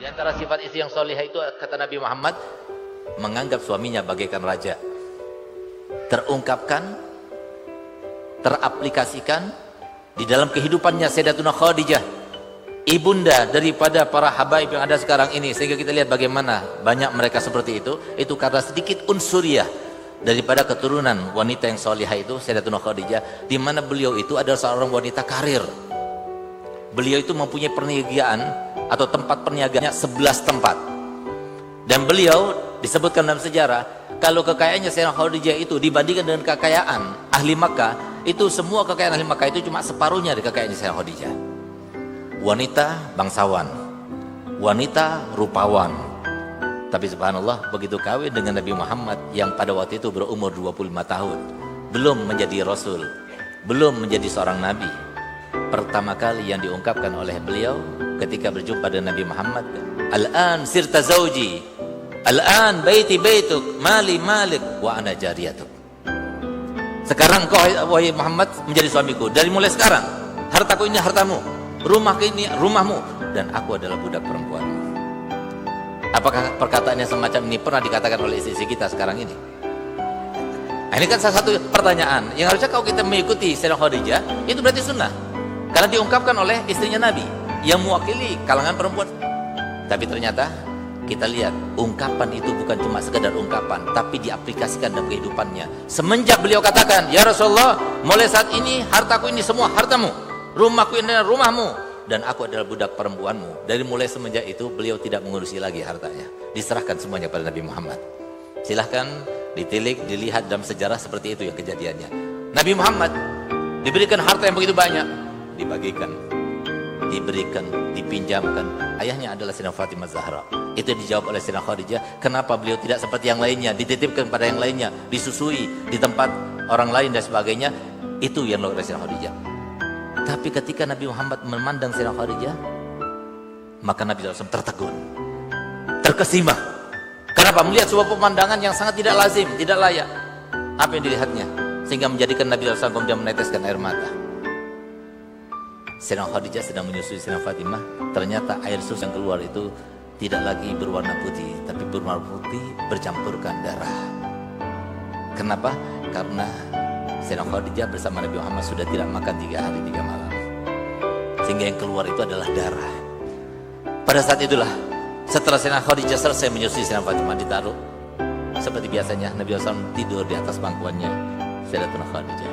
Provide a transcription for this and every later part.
Di antara sifat istri yang solihah itu kata Nabi Muhammad, menganggap suaminya bagaikan raja. Terungkapkan, teraplikasikan di dalam kehidupannya Sayyidatuna Khadijah, ibunda daripada para habaib yang ada sekarang ini. Sehingga kita lihat bagaimana banyak mereka seperti itu karena sedikit unsuriah daripada keturunan wanita yang solihah itu Sayyidatuna Khadijah, di mana beliau itu adalah seorang wanita karir. Beliau itu mempunyai perniagaan atau tempat perniagaannya 11 tempat, dan beliau disebutkan dalam sejarah kalau kekayaannya Sayyidatuna Khadijah itu dibandingkan dengan kekayaan ahli Makkah, itu semua kekayaan ahli Makkah itu cuma separuhnya dari kekayaannya Sayyidatuna Khadijah. Wanita bangsawan, wanita rupawan, tapi subhanallah begitu kawin dengan Nabi Muhammad yang pada waktu itu berumur 25 tahun, belum menjadi rasul, belum menjadi seorang nabi, pertama kali yang diungkapkan oleh beliau ketika berjumpa dengan Nabi Muhammad, al-an sirta zawji, al-an baiti baituk, mali malik, wa ana jariyatuk. Sekarang kau wahai Muhammad menjadi suamiku, dari mulai sekarang hartaku ini hartamu, rumahku ini rumahmu, dan aku adalah budak perempuanmu. Apakah perkataannya semacam ini pernah dikatakan oleh istri kita sekarang ini? Nah, ini kan salah satu pertanyaan yang harusnya kalau kita mengikuti Sayyidatuna Khadijah, itu berarti sunnah, karena diungkapkan oleh istrinya Nabi yang mewakili kalangan perempuan. Tapi ternyata kita lihat ungkapan itu bukan cuma sekedar ungkapan, tapi diaplikasikan dalam kehidupannya. Semenjak beliau katakan, ya Rasulullah, mulai saat ini hartaku ini semua hartamu, rumahku ini adalah rumahmu, dan aku adalah budak perempuanmu. Dari mulai semenjak itu beliau tidak mengurusi lagi hartanya, diserahkan semuanya pada Nabi Muhammad. Silahkan ditilik, dilihat dalam sejarah seperti itu yang kejadiannya. Nabi Muhammad diberikan harta yang begitu banyak, dibagikan, diberikan, dipinjamkan. Ayahnya adalah Sayyidatina Fatimah Zahra. Itu dijawab oleh Sayyidatina Khadijah, kenapa beliau tidak seperti yang lainnya, dititipkan pada yang lainnya, disusui di tempat orang lain dan sebagainya. Itu yang dilakukan oleh Sayyidatina Khadijah. Tapi ketika Nabi Muhammad memandang Sayyidatina Khadijah, maka Nabi SAW tertegun, terkesima. Kenapa? Melihat sebuah pemandangan yang sangat tidak lazim, tidak layak. Apa yang dilihatnya sehingga menjadikan Nabi SAW kemudian meneteskan air mata. Sayyidatina Khadijah sedang menyusui Sayyidatina Fatimah, ternyata air susu yang keluar itu tidak lagi berwarna putih, tapi berwarna putih bercampurkan darah. Kenapa? Karena Sayyidatina Khadijah bersama Nabi Muhammad sudah tidak makan 3 hari 3 malam, sehingga yang keluar itu adalah darah. Pada saat itulah, setelah Sayyidatina Khadijah selesai menyusui Sayyidatina Fatimah, ditaruh seperti biasanya Nabi SAW tidur di atas pangkuannya Sayyidatina Khadijah.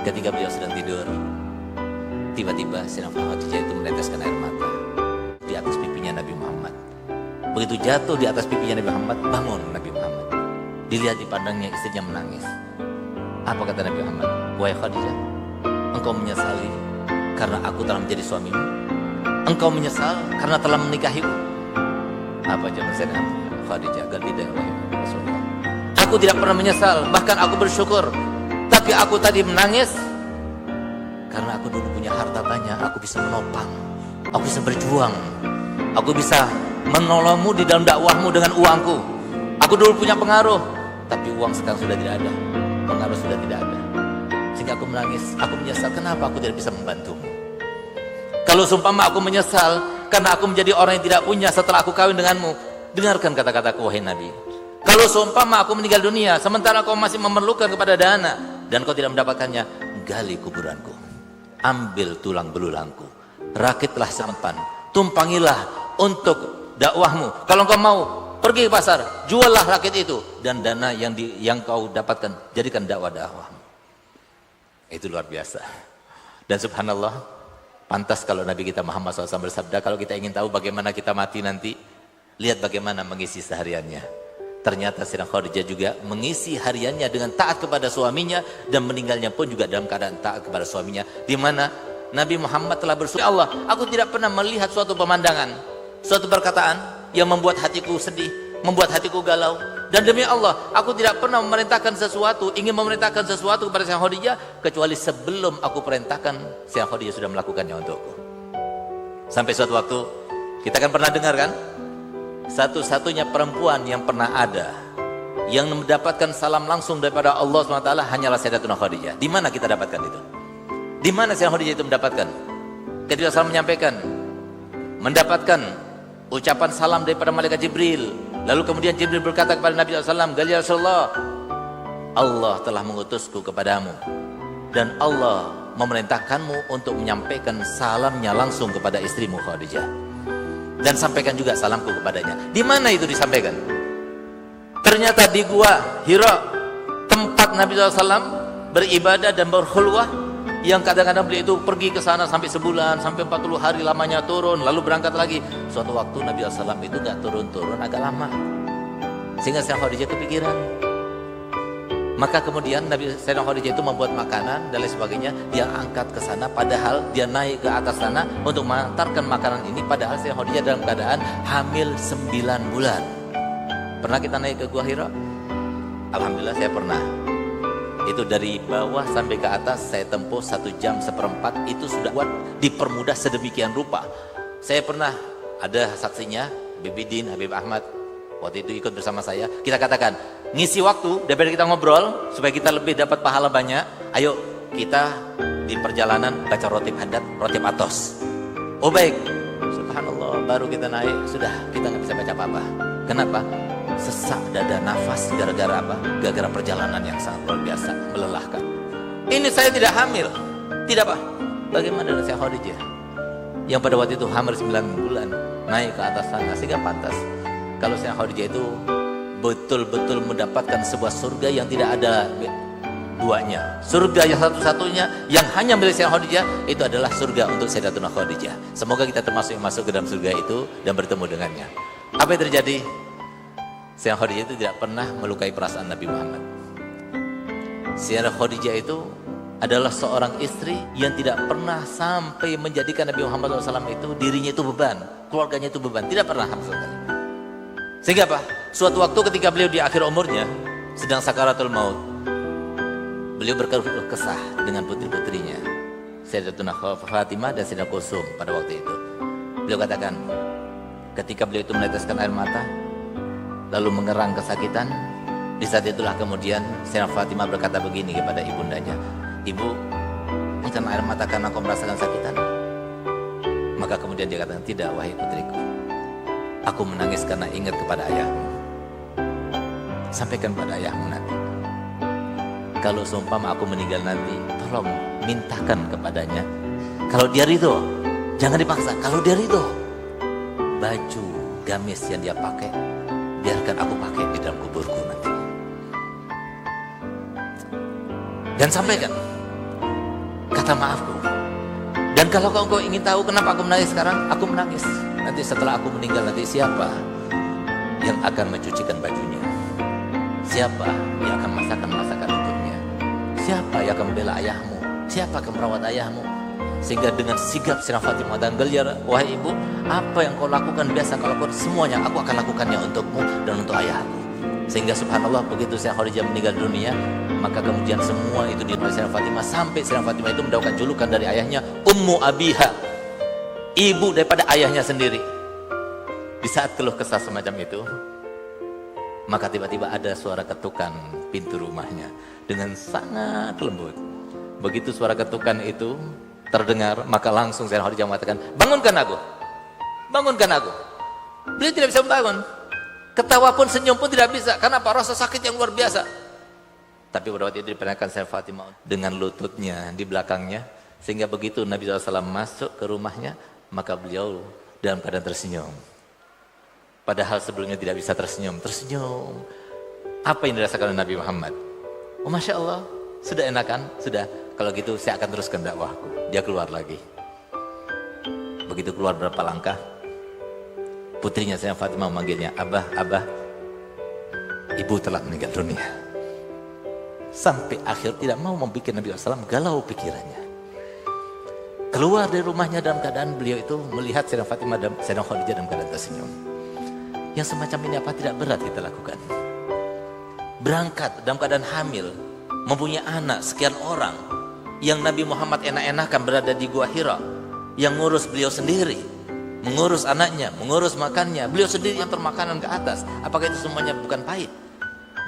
Ketika beliau sedang tidur, tiba-tiba Sayyidatina Khadijah itu meneteskan air mata di atas pipinya Nabi Muhammad. Begitu jatuh di atas pipinya Nabi Muhammad, bangun Nabi Muhammad. Dilihat dipandangnya istrinya menangis. Apa kata Nabi Muhammad? Wahai Khadijah, engkau menyesali karena aku telah menjadi suamimu? Engkau menyesal karena telah menikahiku? Apa jawaban Sayyidatina Khadijah? Tidak, wahai Rasulullah. Aku tidak pernah menyesal, bahkan aku bersyukur. Tapi aku tadi menangis karena aku dulu punya harta banyak, aku bisa menopang, aku bisa berjuang, aku bisa menolongmu di dalam dakwahmu dengan uangku. Aku dulu punya pengaruh, tapi uang sekarang sudah tidak ada, pengaruh sudah tidak ada. Sehingga aku menangis, aku menyesal kenapa aku tidak bisa membantumu. Kalau seumpama aku menyesal karena aku menjadi orang yang tidak punya setelah aku kawin denganmu, dengarkan kata-kataku wahai Nabi. Kalau seumpama aku meninggal dunia sementara kau masih memerlukan kepada dana dan kau tidak mendapatkannya, gali kuburanku, ambil tulang belulangku, rakitlah sampan, tumpangilah untuk dakwahmu. Kalau engkau mau, pergi ke pasar, juallah rakit itu, dan dana yang kau dapatkan jadikan dakwahmu. Itu luar biasa. Dan subhanallah, pantas kalau Nabi kita Muhammad SAW bersabda, kalau kita ingin tahu bagaimana kita mati nanti, lihat bagaimana mengisi sehariannya. Ternyata Sayyidatina Khadijah juga mengisi hariannya dengan taat kepada suaminya, dan meninggalnya pun juga dalam keadaan taat kepada suaminya. Di mana Nabi Muhammad telah bersumpah, Allah, aku tidak pernah melihat suatu pemandangan, suatu perkataan yang membuat hatiku sedih, membuat hatiku galau. Dan demi Allah, aku tidak pernah memerintahkan sesuatu, ingin memerintahkan sesuatu kepada Sayyidatina Khadijah, kecuali sebelum aku perintahkan, Sayyidatina Khadijah sudah melakukannya untukku. Sampai suatu waktu, kita kan pernah dengar kan, satu-satunya perempuan yang pernah ada yang mendapatkan salam langsung daripada Allah SWT hanyalah Sayyidatuna Khadijah. Di mana kita dapatkan itu? Di mana Sayyidatuna Khadijah itu mendapatkan? Ketika Rasul menyampaikan, mendapatkan ucapan salam daripada malaikat Jibril. Lalu kemudian Jibril berkata kepada Nabi SAW, "Gali ya Rasulullah, Allah telah mengutusku kepadamu dan Allah memerintahkanmu untuk menyampaikan salamnya langsung kepada istrimu Khadijah. Dan sampaikan juga salamku kepadanya." Di mana itu disampaikan? Ternyata di Gua Hira, tempat Nabi SAW beribadah dan berkhulwah, yang kadang-kadang beliau itu pergi ke sana sampai sebulan, sampai 40 hari lamanya turun, lalu berangkat lagi. Suatu waktu Nabi SAW itu gak turun-turun, agak lama, sehingga Sayyidah Khadijah kepikiran. Maka kemudian Sayyidah Khadijah itu membuat makanan dan lain sebagainya, dia angkat ke sana, padahal dia naik ke atas sana untuk mengantarkan makanan ini, padahal Sayyidah Khadijah dalam keadaan hamil 9 bulan. Pernah kita naik ke Gua Hira? Alhamdulillah saya pernah. Itu dari bawah sampai ke atas saya tempuh 1 jam 1/4. Itu sudah buat dipermudah sedemikian rupa. Saya pernah ada saksinya, Habib Bidin, Habib Ahmad waktu itu ikut bersama saya. Kita katakan, ngisi waktu daripada kita ngobrol supaya kita lebih dapat pahala banyak. Ayo kita di perjalanan baca rotib hadat, rotib atos. Oh baik, subhanallah, baru kita naik sudah kita nggak bisa baca apa-apa. Kenapa? Sesak dada nafas gara-gara apa? Gara-gara perjalanan yang sangat luar biasa, melelahkan. Ini saya tidak hamil. Tidak Pak. Bagaimana dengan Sayyidah Khadijah yang pada waktu itu hamil 9 bulan naik ke atas sana, sehingga pantas kalau Sayyidah Khadijah itu betul-betul mendapatkan sebuah surga yang tidak ada duanya. Surga yang satu-satunya yang hanya milik Sayyidah Khadijah itu adalah surga untuk Sayyidatuna Khadijah. Semoga kita termasuk yang masuk ke dalam surga itu dan bertemu dengannya. Apa yang terjadi? Sayyidah Khadijah itu tidak pernah melukai perasaan Nabi Muhammad. Sayyidah Khadijah itu adalah seorang istri yang tidak pernah sampai menjadikan Nabi Muhammad SAW itu dirinya itu beban, keluarganya itu beban, tidak pernah sama sekali. Sehingga apa? Suatu waktu ketika beliau di akhir umurnya sedang sakaratul maut, beliau berkeluh kesah dengan putri-putrinya Sayyidatuna Fatimah dan Sayyidah Kulsum pada waktu itu. Beliau katakan, ketika beliau itu meneteskan air mata lalu mengerang kesakitan, di saat itulah kemudian Sayyidah Fatimah berkata begini kepada ibundanya, "Ibu, bukan air mata karena kau merasakan sakitan?" Maka kemudian dia katakan, "Tidak wahai putriku, aku menangis karena ingat kepada ayahmu. Sampaikan pada ayahmu nanti, kalau seumpama aku meninggal nanti, tolong mintakan kepadanya, kalau dia ridho, jangan dipaksa, kalau dia ridho, baju gamis yang dia pakai biarkan aku pakai di dalam kuburku nanti. Dan sampaikan kata maafku. Dan kalau kau ingin tahu kenapa aku menangis sekarang, aku menangis. Nanti setelah aku meninggal nanti siapa yang akan mencucikan bajunya? Siapa yang akan masakan untuknya? Siapa yang akan membela ayahmu? Siapa yang akan merawat ayahmu?" Sehingga dengan sigap Sayyidah Fatimah dan gelir, "Wahai ibu, apa yang kau lakukan biasa kalau kau semuanya aku akan lakukannya untukmu dan untuk ayahku." Sehingga subhanallah begitu Sayyidah Khadijah meninggal dunia, maka kemudian semua itu di Sayyidah Fatimah, sampai Sayyidah Fatimah itu mendapatkan julukan dari ayahnya Ummu Abiha, ibu daripada ayahnya sendiri. Di saat keluh kesah semacam itu, maka tiba-tiba ada suara ketukan pintu rumahnya dengan sangat lembut. Begitu suara ketukan itu terdengar, maka langsung Sayyidah Khadijah mengatakan, "Bangunkan aku, bangunkan aku." Beliau tidak bisa membangun, ketawa pun senyum pun tidak bisa. Karena apa? Rasa sakit yang luar biasa. Tapi pada waktu itu diperanakan Sayyidah Fatimah dengan lututnya di belakangnya, sehingga begitu Nabi SAW masuk ke rumahnya, maka beliau dalam keadaan tersenyum. Padahal sebelumnya tidak bisa tersenyum. Apa yang dirasakan oleh Nabi Muhammad? Oh Masya Allah, sudah enakan? Sudah. Kalau gitu saya akan teruskan dakwahku. Dia keluar lagi. Begitu keluar berapa langkah, putrinya Sayyidah Fatimah memanggilnya, "Abah, Abah, ibu telah meninggal dunia." Sampai akhir tidak mau membuat Nabi SAW galau pikirannya. Keluar dari rumahnya dalam keadaan beliau itu melihat Sayyidah Fatimah dan Sayyidah Khadijah dalam keadaan tersenyum. Yang semacam ini apa tidak berat kita lakukan? Berangkat dalam keadaan hamil, mempunyai anak sekian orang, yang Nabi Muhammad enak-enakan berada di Gua Hira, yang ngurus beliau sendiri, mengurus anaknya, mengurus makannya, beliau sendiri yang termakanan ke atas. Apakah itu semuanya bukan pahit?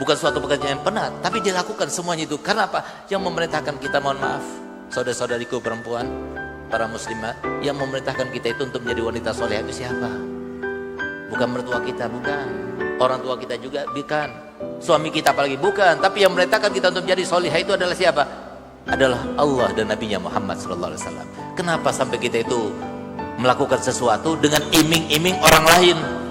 Bukan suatu pekerjaan yang penat, tapi dia lakukan semuanya itu. Karena apa? Yang memerintahkan kita, mohon maaf, saudara-saudariku perempuan, para muslimat, yang memerintahkan kita itu untuk menjadi wanita soleh itu siapa? Bukan mertua kita, bukan. Orang tua kita juga, bukan. Suami kita apalagi, bukan. Tapi yang merintahkan kita untuk menjadi solihah itu adalah siapa? Adalah Allah dan Nabi-Nya Muhammad SAW. Kenapa sampai kita itu melakukan sesuatu dengan iming-iming orang lain?